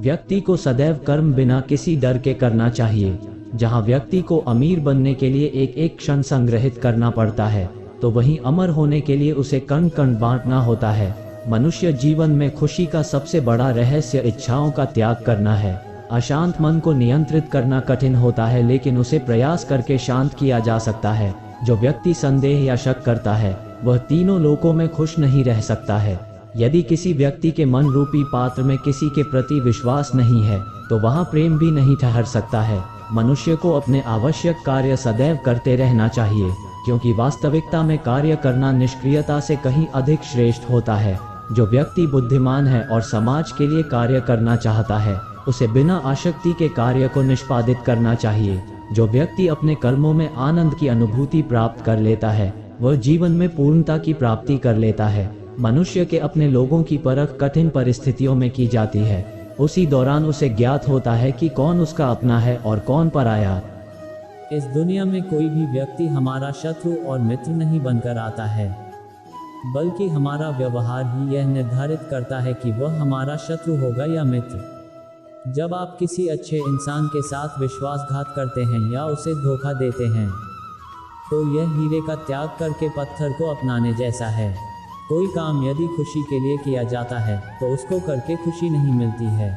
व्यक्ति को सदैव कर्म बिना किसी डर के करना चाहिए। जहाँ व्यक्ति को अमीर बनने के लिए एक एक क्षण संग्रहित करना पड़ता है, तो वहीं अमर होने के लिए उसे कण कण बांटना होता है। मनुष्य जीवन में खुशी का सबसे बड़ा रहस्य इच्छाओं का त्याग करना है। अशांत मन को नियंत्रित करना कठिन होता है, लेकिन उसे प्रयास करके शांत किया जा सकता है। जो व्यक्ति संदेह या शक करता है, वह तीनों लोकों में खुश नहीं रह सकता है। यदि किसी व्यक्ति के मन रूपी पात्र में किसी के प्रति विश्वास नहीं है, तो वहाँ प्रेम भी नहीं ठहर सकता है। मनुष्य को अपने आवश्यक कार्य सदैव करते रहना चाहिए, क्योंकि वास्तविकता में कार्य करना निष्क्रियता से कहीं अधिक श्रेष्ठ होता है। जो व्यक्ति बुद्धिमान है और समाज के लिए कार्य करना चाहता है, उसे बिना आसक्ति के कार्य को निष्पादित करना चाहिए। जो व्यक्ति अपने कर्मों में आनंद की अनुभूति प्राप्त कर लेता है, वह जीवन में पूर्णता की प्राप्ति कर लेता है। मनुष्य के अपने लोगों की परख कठिन परिस्थितियों में की जाती है। उसी दौरान उसे ज्ञात होता है कि कौन उसका अपना है और कौन पराया। इस दुनिया में कोई भी व्यक्ति हमारा शत्रु और मित्र नहीं बनकर आता है, बल्कि हमारा व्यवहार ही यह निर्धारित करता है कि वह हमारा शत्रु होगा या मित्र। जब आप किसी अच्छे इंसान के साथ विश्वासघात करते हैं या उसे धोखा देते हैं, तो यह हीरे का त्याग करके पत्थर को अपनाने जैसा है। कोई काम यदि खुशी के लिए किया जाता है, तो उसको करके खुशी नहीं मिलती है,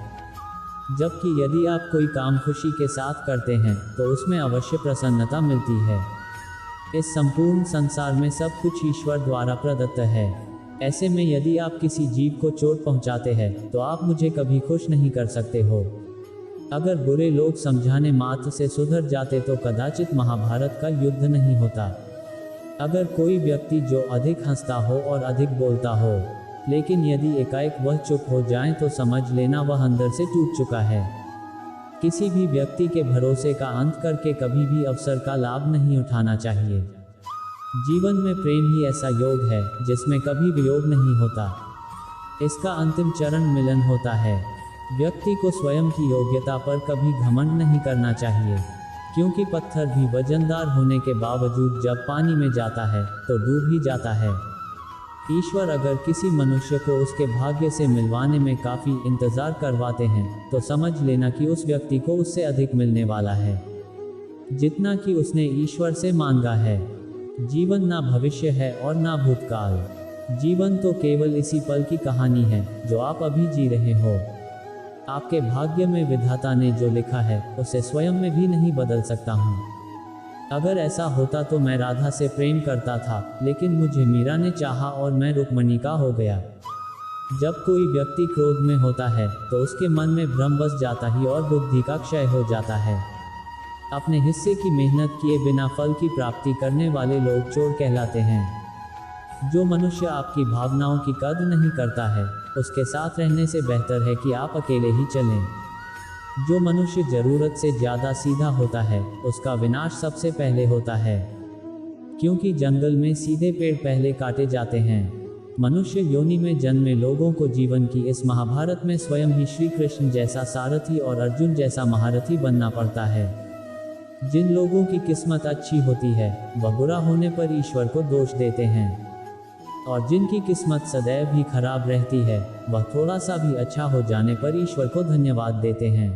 जबकि यदि आप कोई काम खुशी के साथ करते हैं, तो उसमें अवश्य प्रसन्नता मिलती है। इस संपूर्ण संसार में सब कुछ ईश्वर द्वारा प्रदत्त है। ऐसे में यदि आप किसी जीव को चोट पहुंचाते हैं, तो आप मुझे कभी खुश नहीं कर सकते हो। अगर बुरे लोग समझाने मात्र से सुधर जाते, तो कदाचित महाभारत का युद्ध नहीं होता। अगर कोई व्यक्ति जो अधिक हंसता हो और अधिक बोलता हो, लेकिन यदि एकाएक वह चुप हो जाए, तो समझ लेना वह अंदर से टूट चुका है। किसी भी व्यक्ति के भरोसे का अंत करके कभी भी अवसर का लाभ नहीं उठाना चाहिए। जीवन में प्रेम ही ऐसा योग है जिसमें कभी वियोग नहीं होता। इसका अंतिम चरण मिलन होता है। व्यक्ति को स्वयं की योग्यता पर कभी घमंड नहीं करना चाहिए, क्योंकि पत्थर भी वजनदार होने के बावजूद जब पानी में जाता है तो डूब ही जाता है। ईश्वर अगर किसी मनुष्य को उसके भाग्य से मिलवाने में काफ़ी इंतज़ार करवाते हैं, तो समझ लेना कि उस व्यक्ति को उससे अधिक मिलने वाला है, जितना कि उसने ईश्वर से मांगा है। जीवन ना भविष्य है और ना भूतकाल। जीवन तो केवल इसी पल की कहानी है जो आप अभी जी रहे हो। आपके भाग्य में विधाता ने जो लिखा है, उसे स्वयं में भी नहीं बदल सकता हूँ। अगर ऐसा होता तो मैं राधा से प्रेम करता था, लेकिन मुझे मीरा ने चाहा और मैं रुक्मणी का हो गया। जब कोई व्यक्ति क्रोध में होता है, तो उसके मन में भ्रम बस जाता ही और बुद्धि का क्षय हो जाता है। अपने हिस्से की मेहनत किए बिना फल की प्राप्ति करने वाले लोग चोर कहलाते हैं। जो मनुष्य आपकी भावनाओं की कद्र नहीं करता है, उसके साथ रहने से बेहतर है कि आप अकेले ही चलें। जो मनुष्य जरूरत से ज़्यादा सीधा होता है, उसका विनाश सबसे पहले होता है, क्योंकि जंगल में सीधे पेड़ पहले काटे जाते हैं। मनुष्य योनि में जन्मे लोगों को जीवन की इस महाभारत में स्वयं ही श्री कृष्ण जैसा सारथी और अर्जुन जैसा महारथी बनना पड़ता है। जिन लोगों की किस्मत अच्छी होती है, वह बुरा होने पर ईश्वर को दोष देते हैं, और जिनकी किस्मत सदैव ही खराब रहती है, वह थोड़ा सा भी अच्छा हो जाने पर ईश्वर को धन्यवाद देते हैं।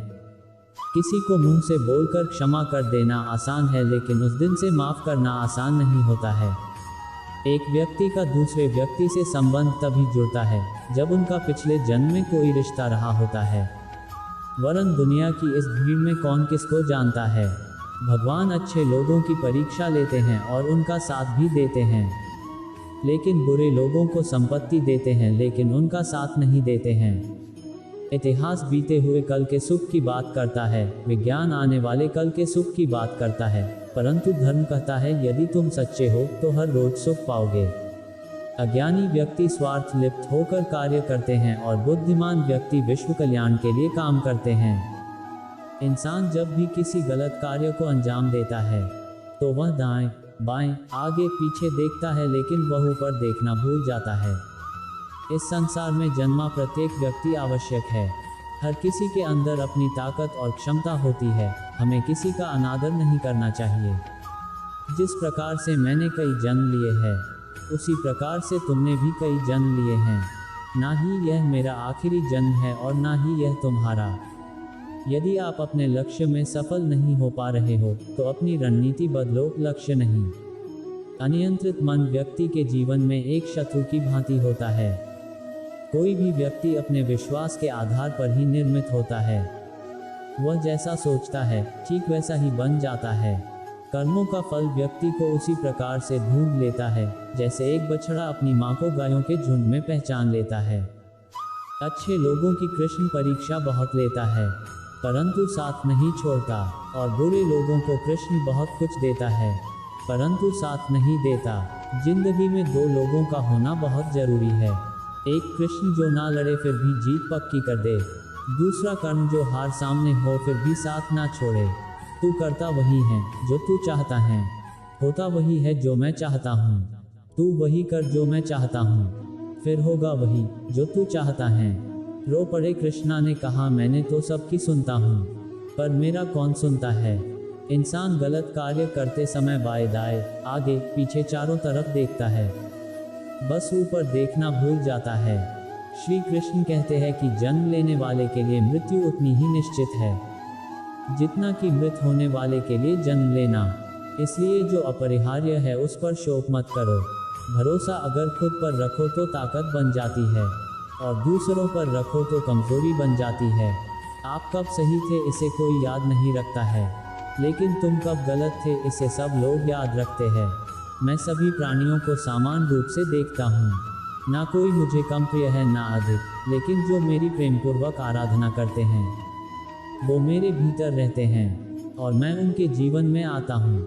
किसी को मुंह से बोलकर क्षमा कर देना आसान है, लेकिन उस दिन से माफ़ करना आसान नहीं होता है। एक व्यक्ति का दूसरे व्यक्ति से संबंध तभी जुड़ता है जब उनका पिछले जन्म में कोई रिश्ता रहा होता है, वरन दुनिया की इस भीड़ में कौन किसको जानता है। भगवान अच्छे लोगों की परीक्षा लेते हैं और उनका साथ भी देते हैं, लेकिन बुरे लोगों को संपत्ति देते हैं, लेकिन उनका साथ नहीं देते हैं। इतिहास बीते हुए कल के सुख की बात करता है, विज्ञान आने वाले कल के सुख की बात करता है, परंतु धर्म कहता है यदि तुम सच्चे हो तो हर रोज सुख पाओगे। अज्ञानी व्यक्ति स्वार्थ लिप्त होकर कार्य करते हैं और बुद्धिमान व्यक्ति विश्व कल्याण के लिए काम करते हैं। इंसान जब भी किसी गलत कार्य को अंजाम देता है, तो वह दाएं बाएं आगे पीछे देखता है, लेकिन वह ऊपर देखना भूल जाता है। इस संसार में जन्मा प्रत्येक व्यक्ति आवश्यक है। हर किसी के अंदर अपनी ताकत और क्षमता होती है। हमें किसी का अनादर नहीं करना चाहिए। जिस प्रकार से मैंने कई जन्म लिए हैं, उसी प्रकार से तुमने भी कई जन्म लिए हैं। ना ही यह मेरा आखिरी जन्म है और ना ही यह तुम्हारा। यदि आप अपने लक्ष्य में सफल नहीं हो पा रहे हो तो अपनी रणनीति बदलो, लक्ष्य नहीं। अनियंत्रित मन व्यक्ति के जीवन में एक शत्रु की भांति होता है। कोई भी व्यक्ति अपने विश्वास के आधार पर ही निर्मित होता है। वह जैसा सोचता है ठीक वैसा ही बन जाता है। कर्मों का फल व्यक्ति को उसी प्रकार से ढूंढ लेता है जैसे एक बछड़ा अपनी मां को गायों के झुंड में पहचान लेता है। अच्छे लोगों की कृष्ण परीक्षा बहुत लेता है परंतु साथ नहीं छोड़ता, और बुरे लोगों को कृष्ण बहुत कुछ देता है परंतु साथ नहीं देता। जिंदगी में दो लोगों का होना बहुत जरूरी है। एक कृष्ण जो ना लड़े फिर भी जीत पक्की कर दे, दूसरा कर्ण जो हार सामने हो फिर भी साथ ना छोड़े। तू करता वही है जो तू चाहता है, होता वही है जो मैं चाहता हूँ। तू वही कर जो मैं चाहता हूँ, फिर होगा वही जो तू चाहता है। रो पड़े कृष्णा ने कहा, मैंने तो सबकी सुनता हूँ पर मेरा कौन सुनता है। इंसान गलत कार्य करते समय बाएं दाएं आगे पीछे चारों तरफ देखता है, बस ऊपर देखना भूल जाता है। श्री कृष्ण कहते हैं कि जन्म लेने वाले के लिए मृत्यु उतनी ही निश्चित है जितना कि मृत होने वाले के लिए जन्म लेना। इसलिए जो अपरिहार्य है उस पर शोक मत करो। भरोसा अगर खुद पर रखो तो ताकत बन जाती है और दूसरों पर रखो तो कमजोरी बन जाती है। आप कब सही थे इसे कोई याद नहीं रखता है, लेकिन तुम कब गलत थे इसे सब लोग याद रखते हैं। मैं सभी प्राणियों को समान रूप से देखता हूँ, ना कोई मुझे कम प्रिय है ना अधिक, लेकिन जो मेरी प्रेमपूर्वक आराधना करते हैं वो मेरे भीतर रहते हैं और मैं उनके जीवन में आता हूँ।